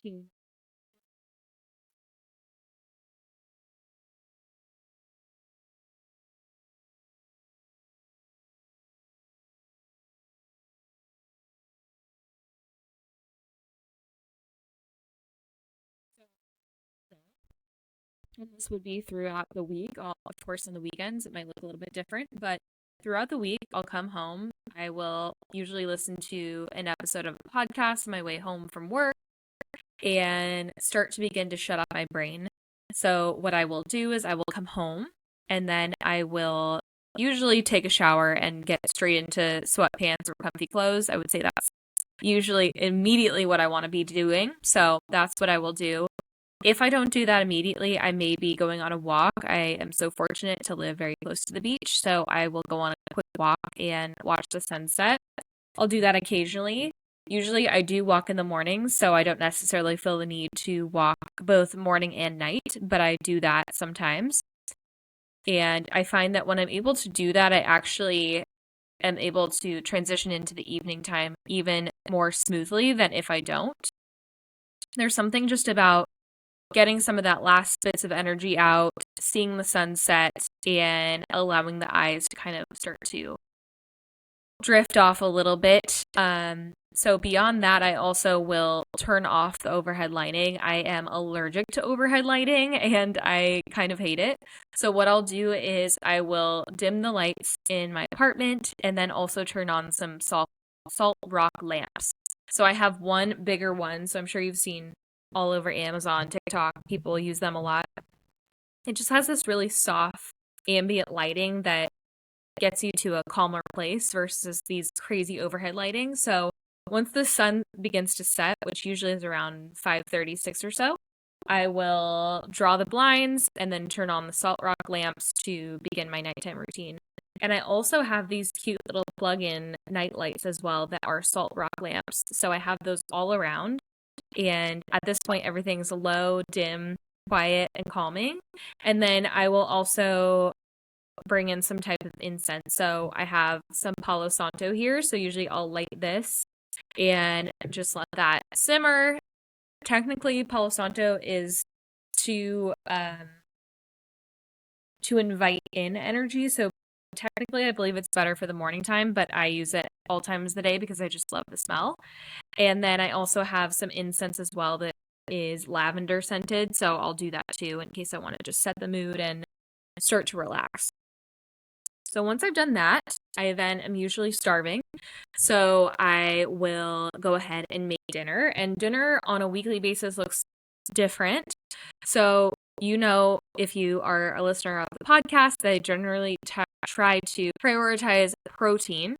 to and this would be throughout the week. Of course, on the weekends, it might look a little bit different, but throughout the week, I'll come home. I will usually listen to an episode of a podcast on my way home from work and start to begin to shut off my brain. So, what I will do is I will come home and then I will usually take a shower and get straight into sweatpants or comfy clothes. I would say that's usually immediately what I want to be doing. So, that's what I will do. If I don't do that immediately, I may be going on a walk. I am so fortunate to live very close to the beach, so I will go on a quick walk and watch the sunset. I'll do that occasionally. Usually, I do walk in the morning, so I don't necessarily feel the need to walk both morning and night, but I do that sometimes. And I find that when I'm able to do that, I actually am able to transition into the evening time even more smoothly than if I don't. There's something just about getting some of that last bits of energy out, seeing the sunset, and allowing the eyes to kind of start to drift off a little bit. So beyond that, I also will turn off the overhead lighting. I am allergic to overhead lighting and I kind of hate it. So what I'll do is I will dim the lights in my apartment and then also turn on some salt rock lamps. So I have one bigger one, so I'm sure you've seen all over Amazon, TikTok, people use them a lot. It just has this really soft ambient lighting that gets you to a calmer place versus these crazy overhead lighting. So once the sun begins to set, which usually is around 5:36 or so, I will draw the blinds and then turn on the salt rock lamps to begin my nighttime routine. And I also have these cute little plug-in night lights as well that are salt rock lamps. So I have those all around. And at this point, everything's low, dim, quiet, and calming. And then I will also bring in some type of incense. So I have some Palo Santo here. So usually I'll light this and just let that simmer. Technically, Palo Santo is to invite in energy. So technically, I believe it's better for the morning time, but I use it all times of the day because I just love the smell. And then I also have some incense as well that is lavender scented. So I'll do that too in case I want to just set the mood and start to relax. So once I've done that, I then am usually starving. So I will go ahead and make dinner. And dinner on a weekly basis looks different. So, if you are a listener of the podcast, I generally try to prioritize protein.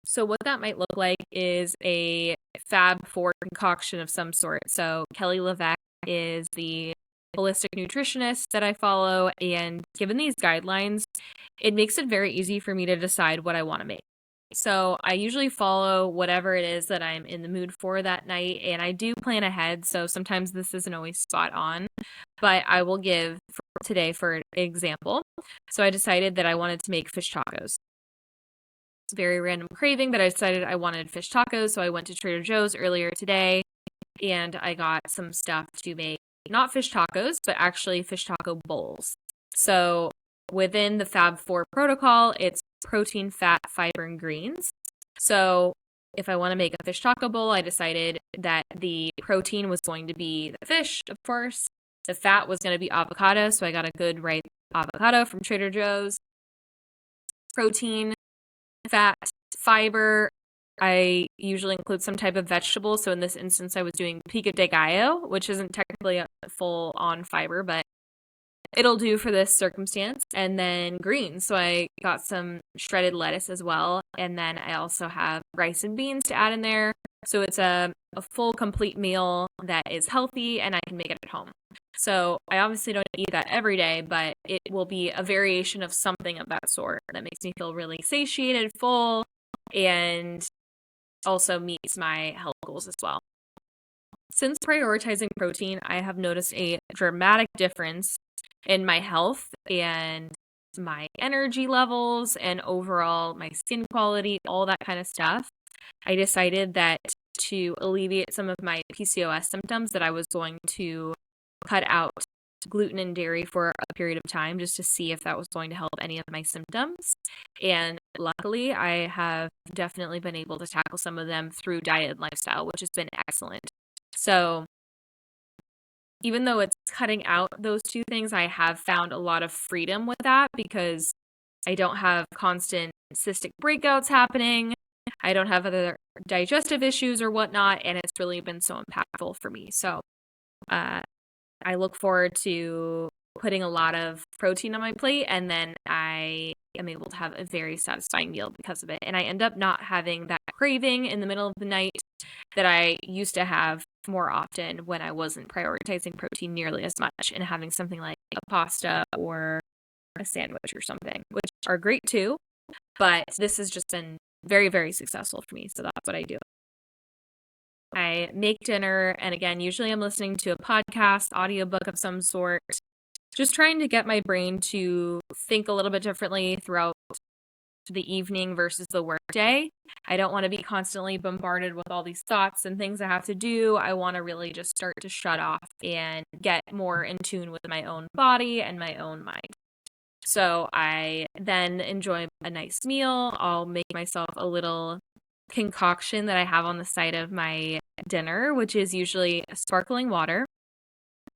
So what that might look like is a Fab Four concoction of some sort. So Kelly LeVeque is the holistic nutritionist that I follow, and given these guidelines, it makes it very easy for me to decide what I want to make. So I usually follow whatever it is that I'm in the mood for that night, and I do plan ahead, so sometimes this isn't always spot on, but I will give today for example. So I decided that I wanted to make fish tacos. It's a very random craving, but I decided I wanted fish tacos, so I went to Trader Joe's earlier today, and I got some stuff to make not fish tacos, but actually fish taco bowls. So within the Fab Four protocol, it's protein, fat, fiber, and greens. So if I want to make a fish taco bowl, I decided that the protein was going to be the fish, of course. The fat was going to be avocado, so I got a good ripe avocado from Trader Joe's. Protein, fat, fiber, I usually include some type of vegetable. So in this instance, I was doing pico de gallo, which isn't technically a full-on fiber, but it'll do for this circumstance. And then greens. So I got some shredded lettuce as well. And then I also have rice and beans to add in there. So it's a full, complete meal that is healthy and I can make it at home. So I obviously don't eat that every day, but it will be a variation of something of that sort that makes me feel really satiated, full, and also meets my health goals as well. Since prioritizing protein, I have noticed a dramatic difference in my health and my energy levels and overall my skin quality, all that kind of stuff. I decided that to alleviate some of my PCOS symptoms that I was going to cut out gluten and dairy for a period of time just to see if that was going to help any of my symptoms. And luckily, I have definitely been able to tackle some of them through diet and lifestyle, which has been excellent. So even though it's cutting out those two things, I have found a lot of freedom with that because I don't have constant cystic breakouts happening. I don't have other digestive issues or whatnot, and it's really been so impactful for me. So I look forward to putting a lot of protein on my plate, and then I am able to have a very satisfying meal because of it. And I end up not having that craving in the middle of the night that I used to have more often when I wasn't prioritizing protein nearly as much and having something like a pasta or a sandwich or something, which are great too. But this has just been very, very successful for me. So that's what I do. I make dinner, and again, usually I'm listening to a podcast, audiobook of some sort, just trying to get my brain to think a little bit differently throughout the evening versus the workday. I don't want to be constantly bombarded with all these thoughts and things I have to do. I want to really just start to shut off and get more in tune with my own body and my own mind. So I then enjoy a nice meal. I'll make myself a little concoction that I have on the side of my dinner, which is usually sparkling water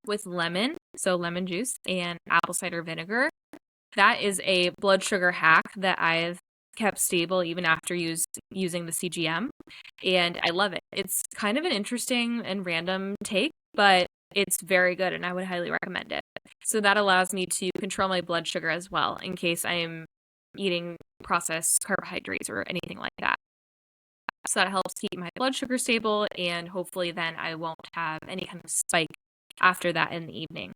with lemon, so lemon juice, and apple cider vinegar. That is a blood sugar hack that I've kept stable even after using the CGM, and I love it. It's kind of an interesting and random take, but it's very good, and I would highly recommend it. So that allows me to control my blood sugar as well in case I'm eating processed carbohydrates or anything like that. So that helps keep my blood sugar stable, and hopefully then I won't have any kind of spike after that in the evening.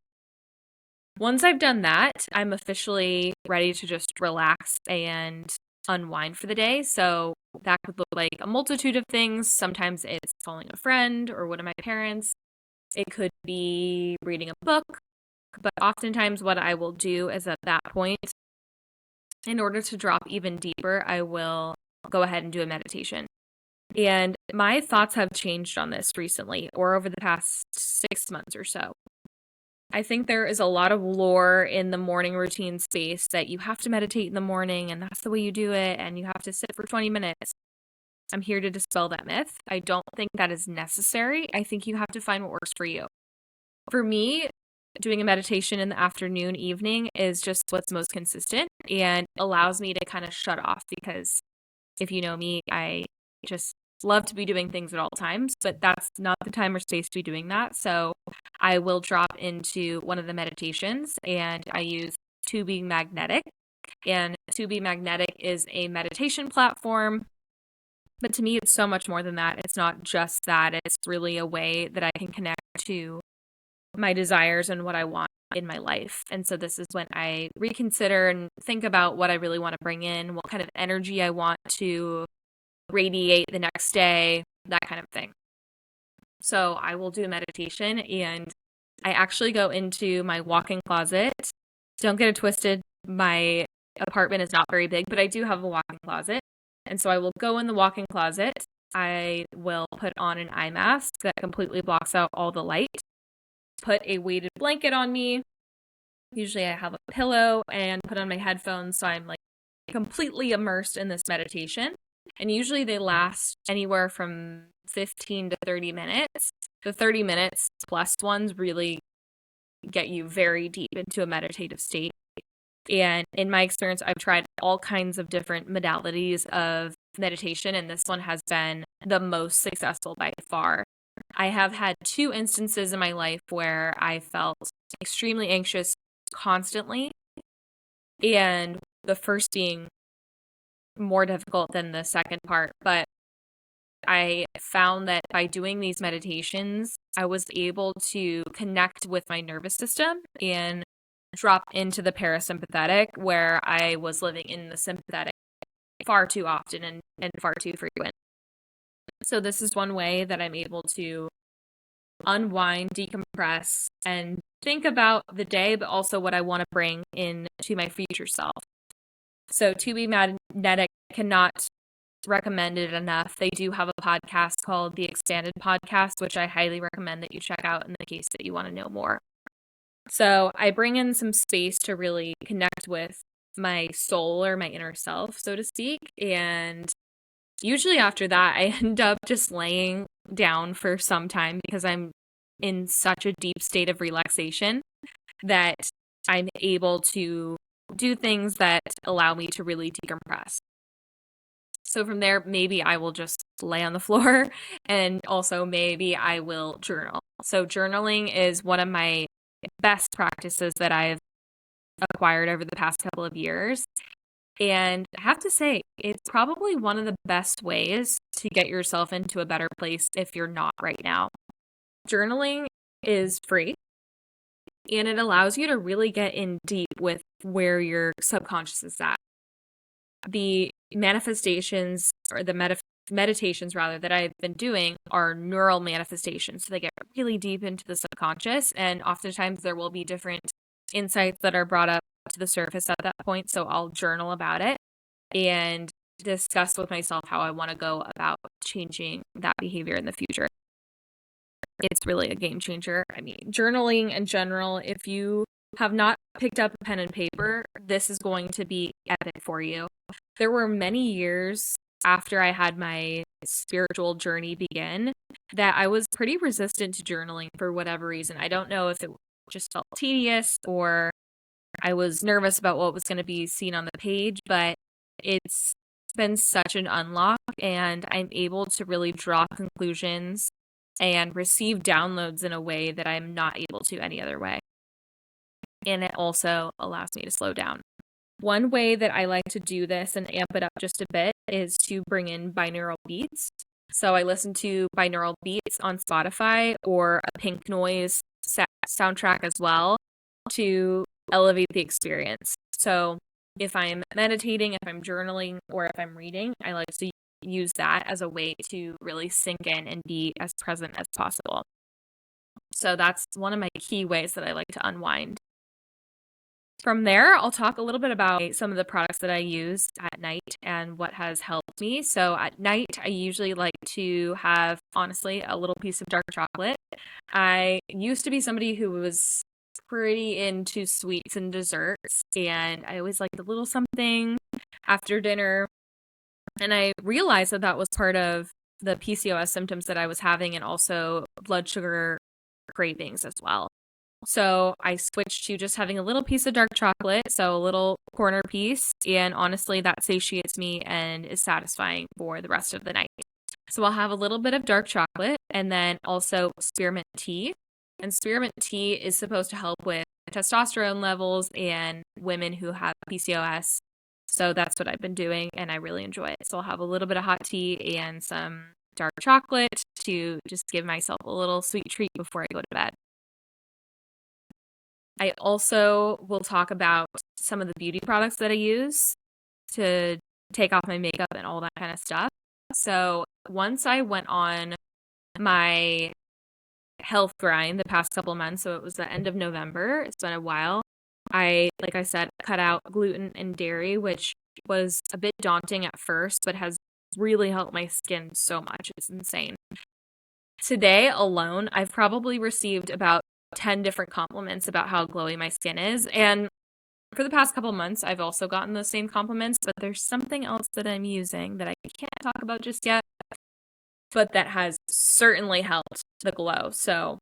Once I've done that, I'm officially ready to just relax and unwind for the day. So that could look like a multitude of things. Sometimes it's calling a friend or one of my parents. It could be reading a book. But oftentimes what I will do is at that point, in order to drop even deeper, I will go ahead and do a meditation. And my thoughts have changed on this recently or over the past 6 months or so. I think there is a lot of lore in the morning routine space that you have to meditate in the morning and that's the way you do it and you have to sit for 20 minutes. I'm here to dispel that myth. I don't think that is necessary. I think you have to find what works for you. For me, doing a meditation in the afternoon, evening is just what's most consistent and allows me to kind of shut off because if you know me, I just love to be doing things at all times, but that's not the time or space to be doing that. So I will drop into one of the meditations and I use To Be Magnetic. And To Be Magnetic is a meditation platform. But to me, it's so much more than that. It's not just that. It's really a way that I can connect to my desires and what I want in my life. And so this is when I reconsider and think about what I really want to bring in, what kind of energy I want to radiate the next day, that kind of thing. So I will do a meditation and I actually go into my walk-in closet. Don't get it twisted. My apartment is not very big, but I do have a walk-in closet. And so I will go in the walk-in closet. I will put on an eye mask that completely blocks out all the light. Put a weighted blanket on me. Usually I have a pillow and put on my headphones. So I'm like completely immersed in this meditation. And usually they last anywhere from 15 to 30 minutes. The 30 minutes plus ones really get you very deep into a meditative state. And in my experience, I've tried all kinds of different modalities of meditation, and this one has been the most successful by far. I have had 2 instances in my life where I felt extremely anxious constantly, and the first being more difficult than the second part, but I found that by doing these meditations, I was able to connect with my nervous system and drop into the parasympathetic where I was living in the sympathetic far too often and far too frequent. So this is one way that I'm able to unwind, decompress, and think about the day, but also what I want to bring in to my future self. So To Be Magnetic cannot recommended enough, they do have a podcast called the Expanded Podcast, which I highly recommend that you check out in the case that you want to know more. So I bring in some space to really connect with my soul or my inner self, so to speak. And usually after that, I end up just laying down for some time because I'm in such a deep state of relaxation that I'm able to do things that allow me to really decompress. So from there, maybe I will just lay on the floor, and also maybe I will journal. So journaling is one of my best practices that I've acquired over the past couple of years. And I have to say, it's probably one of the best ways to get yourself into a better place if you're not right now. Journaling is free, and it allows you to really get in deep with where your subconscious is at. The manifestations or the meditations rather that I've been doing are neural manifestations. So they get really deep into the subconscious, and oftentimes there will be different insights that are brought up to the surface at that point. So I'll journal about it and discuss with myself how I want to go about changing that behavior in the future. It's really a game changer. I mean, journaling in general, if you have not picked up a pen and paper, this is going to be epic for you. There were many years after I had my spiritual journey begin that I was pretty resistant to journaling for whatever reason. I don't know if it just felt tedious or I was nervous about what was going to be seen on the page, but it's been such an unlock, and I'm able to really draw conclusions and receive downloads in a way that I'm not able to any other way. And it also allows me to slow down. One way that I like to do this and amp it up just a bit is to bring in binaural beats. So I listen to binaural beats on Spotify or a pink noise soundtrack as well to elevate the experience. So if I'm meditating, if I'm journaling, or if I'm reading, I like to use that as a way to really sink in and be as present as possible. So that's one of my key ways that I like to unwind. From there, I'll talk a little bit about some of the products that I use at night and what has helped me. So at night, I usually like to have, honestly, a little piece of dark chocolate. I used to be somebody who was pretty into sweets and desserts, and I always liked a little something after dinner. And I realized that that was part of the PCOS symptoms that I was having, and also blood sugar cravings as well. So I switched to just having a little piece of dark chocolate, so a little corner piece, and honestly, that satiates me and is satisfying for the rest of the night. So I'll have a little bit of dark chocolate and then also spearmint tea. And spearmint tea is supposed to help with testosterone levels in women who have PCOS. So that's what I've been doing, and I really enjoy it. So I'll have a little bit of hot tea and some dark chocolate to just give myself a little sweet treat before I go to bed. I also will talk about some of the beauty products that I use to take off my makeup and all that kind of stuff. So once I went on my health grind the past couple of months, so it was the end of November, it's been a while, like I said, cut out gluten and dairy, which was a bit daunting at first, but has really helped my skin so much. It's insane. Today alone, I've probably received about 10 different compliments about how glowy my skin is. And for the past couple months, I've also gotten those same compliments, but there's something else that I'm using that I can't talk about just yet, but that has certainly helped the glow. So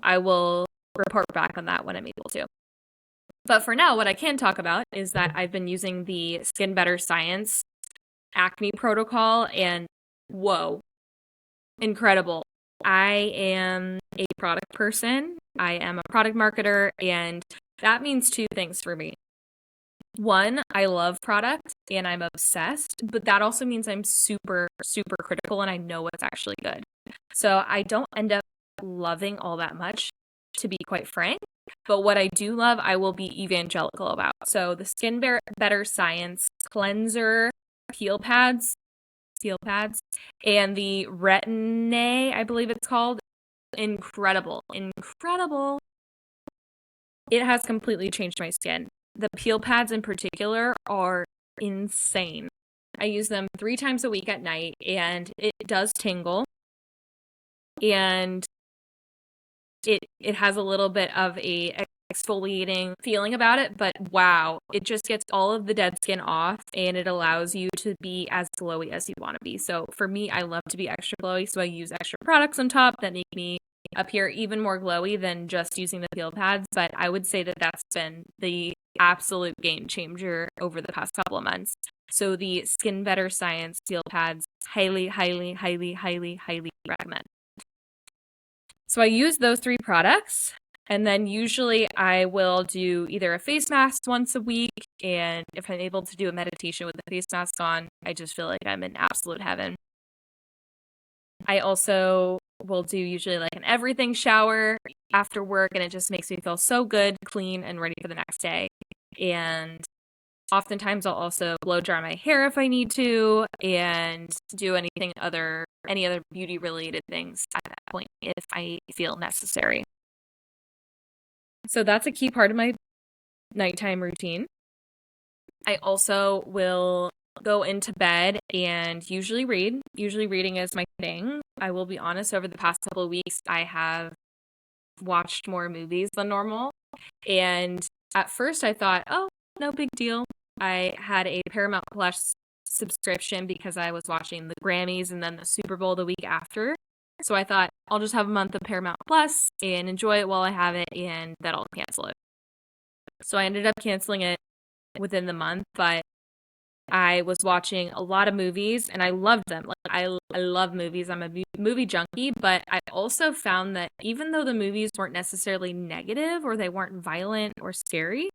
I will report back on that when I'm able to. But for now, what I can talk about is that I've been using the Skin Better Science acne protocol, and whoa, incredible. I am a product person. I am a product marketer, and that means two things for me. One, I love product and I'm obsessed, but that also means I'm super, super critical and I know what's actually good. So I don't end up loving all that much, to be quite frank, but what I do love, I will be evangelical about. So the Skin Better Science cleanser peel pads, and the Retin-A, I believe it's called. Incredible. It has completely changed my skin. The peel pads in particular are insane. I use them 3 times a week at night, and it does tingle, and it has a little bit of a exfoliating feeling about it, but wow, it just gets all of the dead skin off, and it allows you to be as glowy as you want to be. So for me, I love to be extra glowy, so I use extra products on top that make me appear even more glowy than just using the peel pads. But I would say that that's been the absolute game changer over the past couple of months. So the Skin Better Science peel pads, highly, highly, highly, highly, highly recommend. So I use those 3 products, and then usually I will do either a face mask once a week, and if I'm able to do a meditation with the face mask on, I just feel like I'm in absolute heaven. I also will do usually like an everything shower after work, and it just makes me feel so good, clean, and ready for the next day. And oftentimes I'll also blow dry my hair if I need to, and do any other beauty related things at that point if I feel necessary. So that's a key part of my nighttime routine. I also will go into bed and usually read. Usually reading is my thing. I will be honest, over the past couple of weeks, I have watched more movies than normal. And at first I thought, oh, no big deal. I had a Paramount Plus subscription because I was watching the Grammys and then the Super Bowl the week after. So I thought I'll just have a month of Paramount Plus and enjoy it while I have it, and then I'll cancel it. So I ended up canceling it within the month, but I was watching a lot of movies and I loved them. Like I love movies. I'm a movie junkie, but I also found that even though the movies weren't necessarily negative or they weren't violent or scary,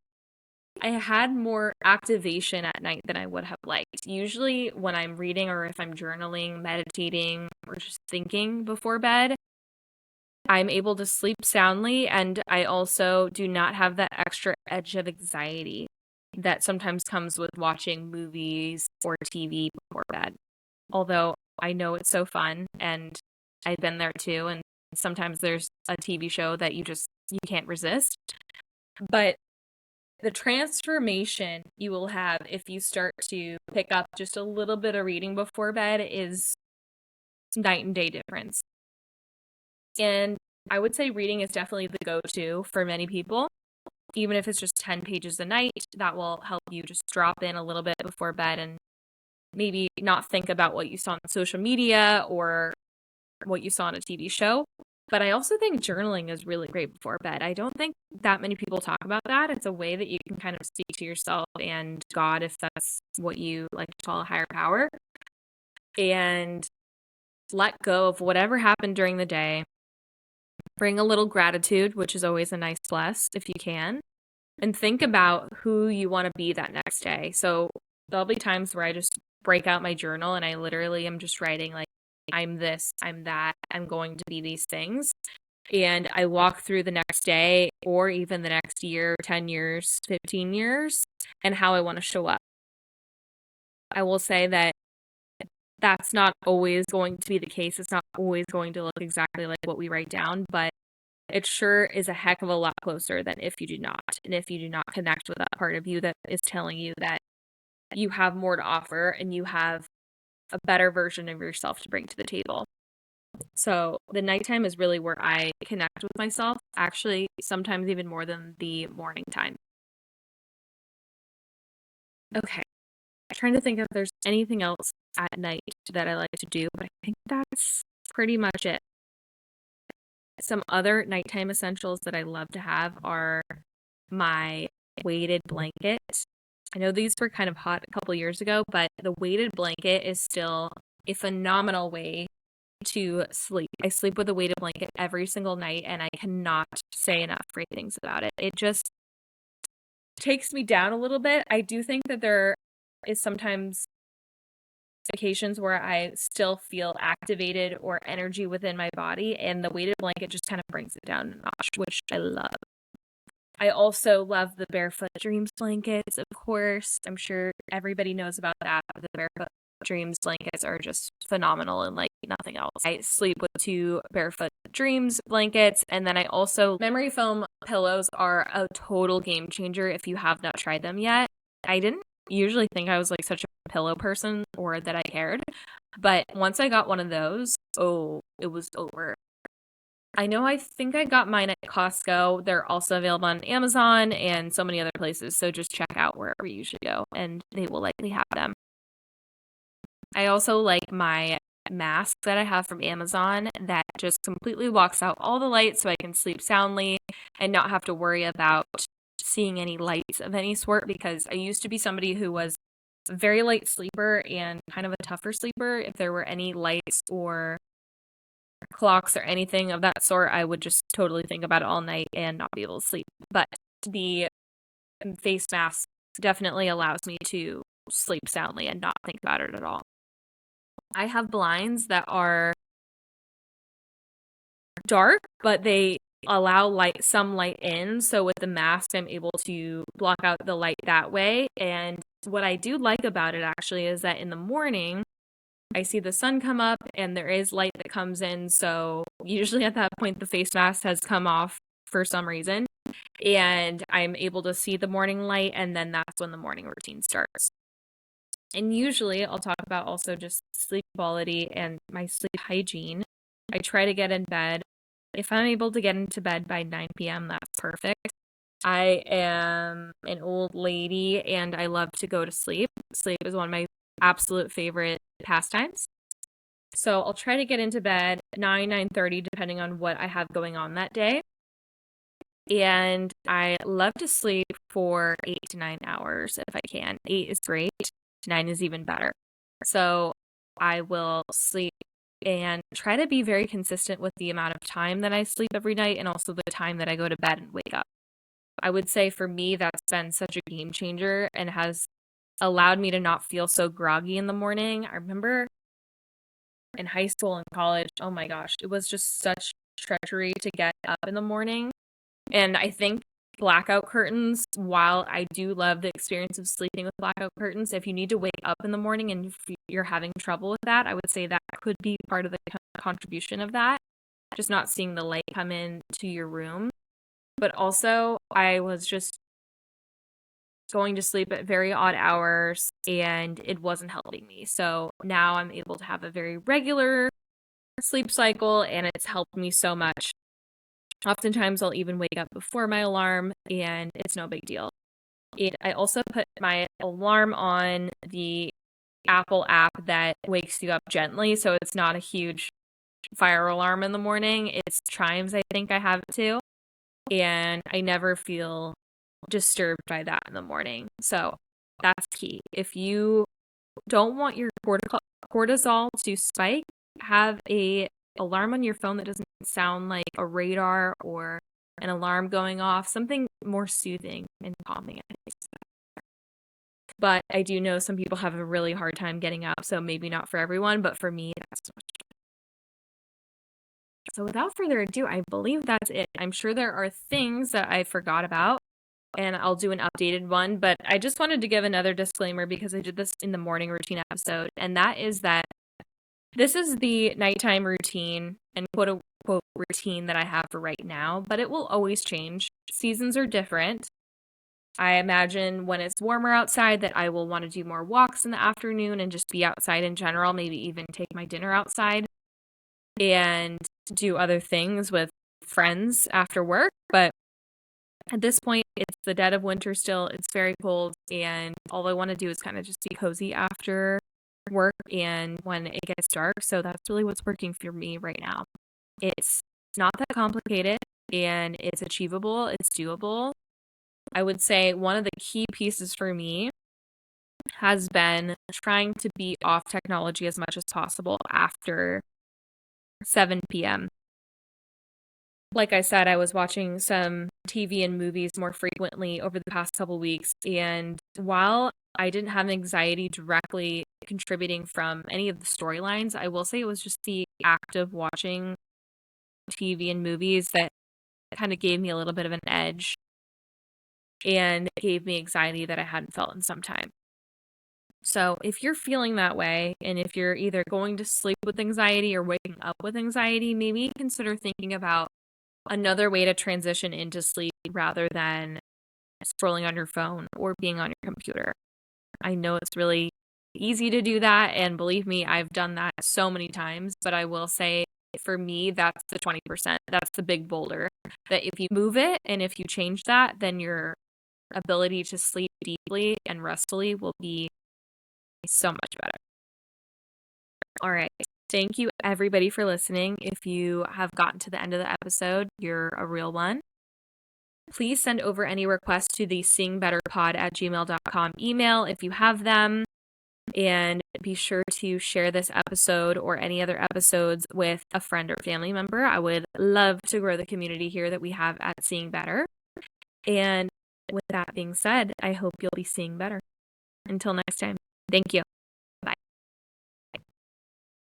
I had more activation at night than I would have liked. Usually when I'm reading or if I'm journaling, meditating, or just thinking before bed, I'm able to sleep soundly, and I also do not have that extra edge of anxiety that sometimes comes with watching movies or TV before bed. Although I know it's so fun, and I've been there too, and sometimes there's a TV show that you can't resist. But the transformation you will have if you start to pick up just a little bit of reading before bed is night and day difference. And I would say reading is definitely the go-to for many people. Even if it's just 10 pages a night, that will help you just drop in a little bit before bed and maybe not think about what you saw on social media or what you saw on a TV show. But I also think journaling is really great before bed. I don't think that many people talk about that. It's a way that you can kind of speak to yourself and God, if that's what you like to call a higher power, and let go of whatever happened during the day. Bring a little gratitude, which is always a nice bless if you can, and think about who you want to be that next day. So there'll be times where I just break out my journal and I literally am just writing like, I'm this, I'm that, I'm going to be these things. And I walk through the next day or even the next year, 10 years, 15 years, and how I want to show up. I will say that that's not always going to be the case. It's not always going to look exactly like what we write down, but it sure is a heck of a lot closer than if you do not. And if you do not connect with that part of you that is telling you that you have more to offer and you have a better version of yourself to bring to the table. So the nighttime is really where I connect with myself, actually, sometimes even more than the morning time. Okay. I'm trying to think if there's anything else at night that I like to do, but I think that's pretty much it. Some other nighttime essentials that I love to have are my weighted blanket. I know these were kind of hot a couple years ago, but the weighted blanket is still a phenomenal way to sleep. I sleep with a weighted blanket every single night, and I cannot say enough great things about it. It just takes me down a little bit. I do think that there is sometimes occasions where I still feel activated or energy within my body, and the weighted blanket just kind of brings it down a notch, which I love. I also love the Barefoot Dreams blankets, of course. I'm sure everybody knows about that. The Barefoot Dreams blankets are just phenomenal and like nothing else. I sleep with 2 Barefoot Dreams blankets, and then I also, memory foam pillows are a total game changer if you have not tried them yet. I didn't usually think I was like such a pillow person or that I cared. But once I got one of those, oh, it was over. I think I got mine at Costco. They're also available on Amazon and so many other places. So just check out wherever you should go and they will likely have them. I also like my mask that I have from Amazon that just completely blocks out all the light so I can sleep soundly and not have to worry about seeing any lights of any sort, because I used to be somebody who was a very light sleeper and kind of a tougher sleeper. If there were any lights or clocks or anything of that sort, I would just totally think about it all night and not be able to sleep. But the face mask definitely allows me to sleep soundly and not think about it at all. I have blinds that are dark, but they allow some light in. So with the mask, I'm able to block out the light that way. And what I do like about it actually is that in the morning, I see the sun come up and there is light that comes in. So usually at that point, the face mask has come off for some reason. And I'm able to see the morning light. And then that's when the morning routine starts. And usually I'll talk about also just sleep quality and my sleep hygiene. I try to get in bed. If I'm able to get into bed by 9 p.m., that's perfect. I am an old lady and I love to go to sleep. Sleep is one of my absolute favorite pastimes. So I'll try to get into bed 9:30, depending on what I have going on that day. And I love to sleep for 8 to 9 hours if I can. 8 is great. 9 is even better. So I will sleep and try to be very consistent with the amount of time that I sleep every night and also the time that I go to bed and wake up. I would say for me, that's been such a game changer and has allowed me to not feel so groggy in the morning. I remember in high school and college, oh my gosh, it was just such treachery to get up in the morning. And I think blackout curtains, while I do love the experience of sleeping with blackout curtains, if you need to wake up in the morning and if you're having trouble with that, I would say that could be part of the contribution of that, just not seeing the light come in to your room. But also, I was just going to sleep at very odd hours and it wasn't helping me. So now I'm able to have a very regular sleep cycle and it's helped me so much. Oftentimes I'll even wake up before my alarm and it's no big deal. I also put my alarm on the Apple app that wakes you up gently, so it's not a huge fire alarm in the morning. It's chimes, I think I have it too. And I never feel disturbed by that in the morning. So that's key. If you don't want your cortisol to spike, have a alarm on your phone that doesn't sound like a radar or an alarm going off, something more soothing and calming. But I do know some people have a really hard time getting up, so maybe not for everyone, but for me, that's so much. So without further ado, I believe that's it. I'm sure there are things that I forgot about, and I'll do an updated one, but I just wanted to give another disclaimer because I did this in the morning routine episode, and that is that this is the nighttime routine and quote unquote routine that I have for right now, but it will always change. Seasons are different. I imagine when it's warmer outside that I will want to do more walks in the afternoon and just be outside in general, maybe even take my dinner outside and do other things with friends after work. But at this point, it's the dead of winter still. It's very cold, and all I want to do is kind of just be cozy after work and when it gets dark. So that's really what's working for me right now. It's not that complicated and it's achievable. It's doable. I would say one of the key pieces for me has been trying to be off technology as much as possible after 7 p.m. Like I said, I was watching some TV and movies more frequently over the past couple weeks, and while I didn't have anxiety directly contributing from any of the storylines, I will say it was just the act of watching TV and movies that kind of gave me a little bit of an edge and gave me anxiety that I hadn't felt in some time. So if you're feeling that way, and if you're either going to sleep with anxiety or waking up with anxiety, maybe consider thinking about another way to transition into sleep rather than scrolling on your phone or being on your computer. I know it's really easy to do that, and believe me, I've done that so many times, but I will say for me, that's the 20%. That's the big boulder. That if you move it and if you change that, then your ability to sleep deeply and restfully will be so much better. All right. Thank you, everybody, for listening. If you have gotten to the end of the episode, you're a real one. Please send over any requests to the seeingbetterpod@gmail.com email if you have them. And be sure to share this episode or any other episodes with a friend or family member. I would love to grow the community here that we have at Seeing Better. And with that being said, I hope you'll be seeing better. Until next time, thank you.